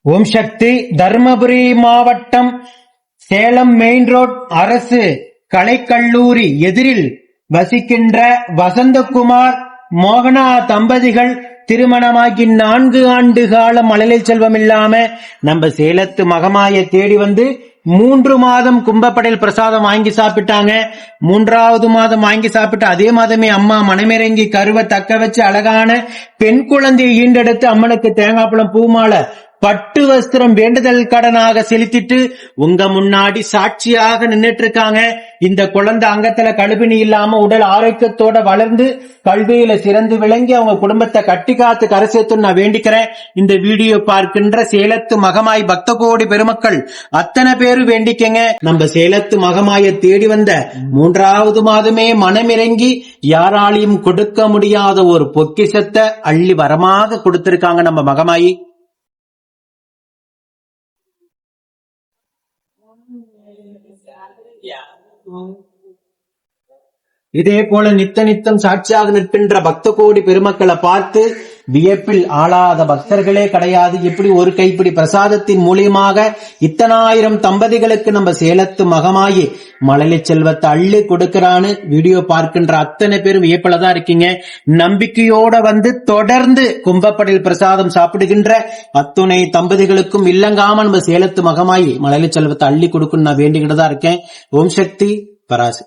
ஓம் சக்தி. தர்மபுரி மாவட்டம் Salem main road அரசு கலைக்கல்லூரி எதிரில் வசிக்கின்ற வசந்தகுமார் மோகனா தம்பதிகள் திருமணமாகி 4 ஆண்டு கால மழலை செல்வம் இல்லாம நம்ம சேலத்து மகமாய தேடி வந்து 3 மாதம் கும்பப்படையில் பிரசாதம் வாங்கி சாப்பிட்டாங்க. 3வது மாதம் வாங்கி சாப்பிட்டு அதே மாதமே அம்மா மனமிறங்கி கருவை தக்க வச்சு அழகான பெண் குழந்தையை ஈண்டெடுத்து அம்மனுக்கு தேங்காய்பழம் பூமாலை பட்டு வஸ்திரம் வேண்டுதல் கடனாக செலுத்திட்டு உங்க முன்னாடி சாட்சியாக நின்னுட்டு இருக்காங்க. இந்த குழந்தை அங்கத்துல கழுபிணி இல்லாம உடல் ஆரோக்கியத்தோட வளர்ந்து கல்வியில சிறந்து விளங்கி அவங்க குடும்பத்தை கட்டி காத்து கரை சேர்த்து நான் வேண்டிக்கிறேன். இந்த வீடியோ பார்க்கின்ற சேலத்து மகமாய் பக்த கோடி பெருமக்கள் அத்தனை பேரும் வேண்டிக்கங்க. நம்ம சேலத்து மகமாய தேடி வந்த 3வது மாதமே மனமிறங்கி யாராலையும் கொடுக்க முடியாத ஒரு பொக்கிஷத்தை அள்ளி வரமாக கொடுத்திருக்காங்க நம்ம மகமாயி. இதே போல நித்தம் சாட்சியாக நிற்கின்ற பக்த கோடி பெருமக்களை பார்த்து வியப்பில் ஆளாத பக்தர்களே கிடையாது. எப்படி ஒரு கைப்பிடி பிரசாதத்தின் மூலியமாக இத்தனாயிரம் தம்பதிகளுக்கு நம்ம சேலத்து மகமாயி மழலை செல்வத்தை அள்ளி கொடுக்கிறான்னு வீடியோ பார்க்கின்ற அத்தனை பேரும் வியப்பில்தான் இருக்கீங்க. நம்பிக்கையோட வந்து தொடர்ந்து கும்பப்படையில் பிரசாதம் சாப்பிடுகின்ற அத்துணை தம்பதிகளுக்கும் இல்லங்காம நம்ம சேலத்து மகமாயி மழலை செல்வத்தை அள்ளி கொடுக்கணும் நான் வேண்டிக்கிட்டு தான் இருக்கேன். ஓம் சக்தி பராசி.